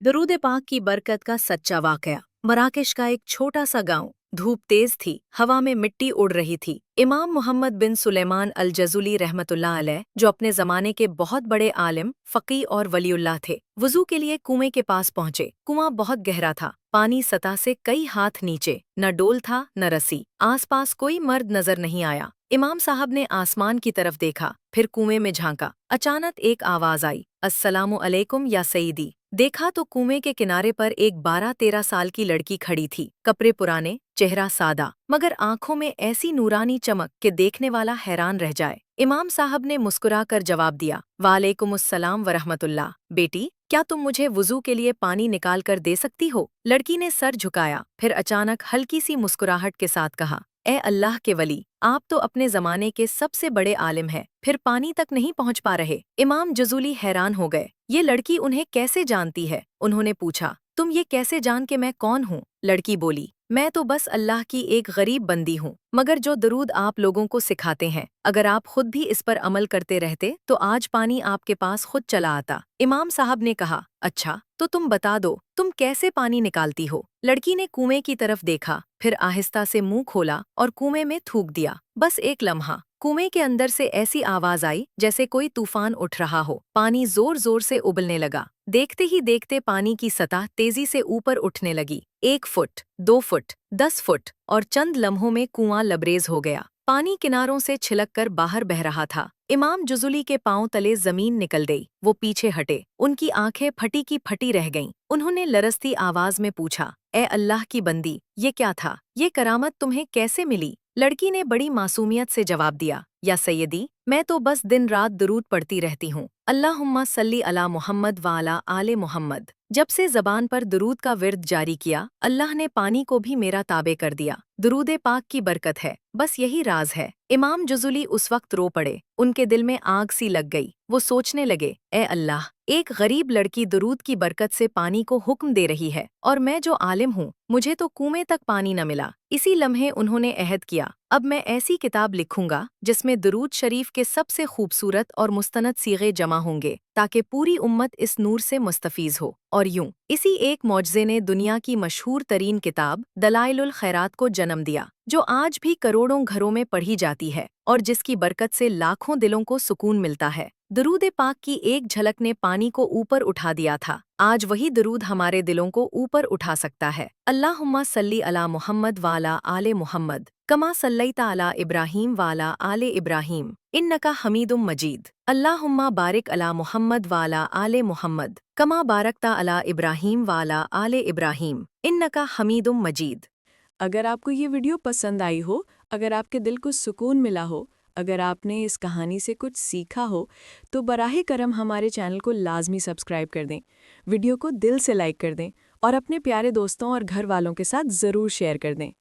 दरूद पाक की बरकत का सच्चा वाकया। मराकश का एक छोटा सा गांव। धूप तेज थी, हवा में मिट्टी उड़ रही थी। इमाम मोहम्मद बिन सुलेमान अल जजुली रहमतुल्लाह अलैह, जो अपने जमाने के बहुत बड़े आलिम, फकी और वलीउल्लाह थे, वुजू के लिए कुएं के पास पहुंचे। कुआं बहुत गहरा था, पानी सतह से कई हाथ नीचे, न डोल था न रस्सी। आसपास कोई मर्द नजर नहीं आया। इमाम साहब ने आसमान की तरफ देखा, फिर कुएं में झांका। अचानक एक आवाज आई, अस्सलामु अलैकुम या सईदी। देखा तो कुएं के किनारे पर एक 12-13 साल की लड़की खड़ी थी। कपड़े पुराने, चेहरा सादा, मगर आंखों में ऐसी नूरानी चमक कि देखने वाला हैरान रह जाए। इमाम साहब ने मुस्कुराकर जवाब दिया, वालेकुमुस्सलाम वरहमतुल्लाह। बेटी, क्या तुम मुझे वुजू के लिए पानी निकाल कर दे सकती हो? लड़की ने सर झुकाया, फिर अचानक हल्की सी मुस्कुराहट के साथ कहा, ए अल्लाह के वली, आप तो अपने जमाने के सबसे बड़े आलिम हैं, फिर पानी तक नहीं पहुंच पा रहे। इमाम जजुली हैरान हो गए। ये लड़की उन्हें कैसे जानती है? उन्होंने पूछा, तुम ये कैसे जान के मैं कौन हूँ? लड़की बोली, मैं तो बस अल्लाह की एक गरीब बंदी हूँ, मगर जो दरूद आप लोगों को सिखाते हैं, अगर आप खुद भी इस पर अमल करते रहते तो आज पानी आपके पास खुद चला आता। इमाम साहब ने कहा, अच्छा तो तुम बता दो, तुम कैसे पानी निकालती हो? लड़की ने कुएं की तरफ देखा, फिर आहिस्ता से मुंह खोला और कुएं में थूक दिया। बस एक लम्हा, कुएं के अंदर से ऐसी आवाज आई जैसे कोई तूफान उठ रहा हो। पानी जोर जोर से उबलने लगा। देखते ही देखते पानी की सतह तेजी से ऊपर उठने लगी। 1 फुट, 2 फुट, 10 फुट, और चंद लम्हों में कुआं लबरेज हो गया। पानी किनारों से छिलक कर बाहर बह रहा था। इमाम जुजुली के पांव तले जमीन निकल गई। वो पीछे हटे, उनकी आंखें फटी की फटी रह गईं। उन्होंने लरसती आवाज में पूछा, ए अल्लाह की बंदी, ये क्या था? ये करामत तुम्हें कैसे मिली? लड़की ने बड़ी मासूमियत से जवाब दिया, या सैयदी, मैं तो बस दिन रात दुरूद पढ़ती रहती हूँ। अल्लाहुम्मा सल्ली अला मुहम्मद व अला आले मुहम्मद। जब से जबान पर दुरूद का विर्द जारी किया, अल्लाह ने पानी को भी मेरा ताबे कर दिया। दुरूद पाक की बरकत है, बस यही राज है। इमाम जुजुली उस वक्त रो पड़े। उनके दिल में आग सी लग गई। वो सोचने लगे, ए अल्लाह, एक गरीब लड़की दुरूद की बरकत से पानी को हुक्म दे रही है, और मैं जो आलिम हूँ, मुझे तो कुएं तक पानी न मिला। इसी लम्हे उन्होंने अहद किया, अब मैं ऐसी किताब लिखूंगा जिसमें दुरूद शरीफ के सबसे खूबसूरत और मुस्तनद सीगे जमा होंगे, ताकि पूरी उम्मत इस नूर से मुस्तफीज हो। और यूं इसी एक मौजज़े ने दुनिया की मशहूर तरीन किताब दलाइलुल खैरात को जन्म दिया, जो आज भी करोड़ों घरों में पढ़ी जाती है और जिसकी बरकत से लाखों दिलों को सुकून मिलता है। दरूद पाक की एक झलक ने पानी को ऊपर उठा दिया था। आज वही दरूद हमारे दिलों को ऊपर उठा सकता है। अल्लाहुम्मा सल्ली अला मुहम्मद व अला आले मुहम्मद, कमा सल्लैता अला इब्राहीम व अला आले इब्राहीम, इन्नका हमीदुम मजीद। अल्लाहुम्मा बारिक अला मुहम्मद व अला आले मुहम्मद, कमा बारकता अला इब्राहीम व अला आले इब्राहीम, इन्नका हमीदुम मजीद। अगर आपको ये वीडियो पसंद आई हो, अगर आपके दिल को सुकून मिला हो, अगर आपने इस कहानी से कुछ सीखा हो, तो बराहे करम हमारे चैनल को लाजमी सब्सक्राइब कर दें, वीडियो को दिल से लाइक कर दें और अपने प्यारे दोस्तों और घर वालों के साथ ज़रूर शेयर कर दें।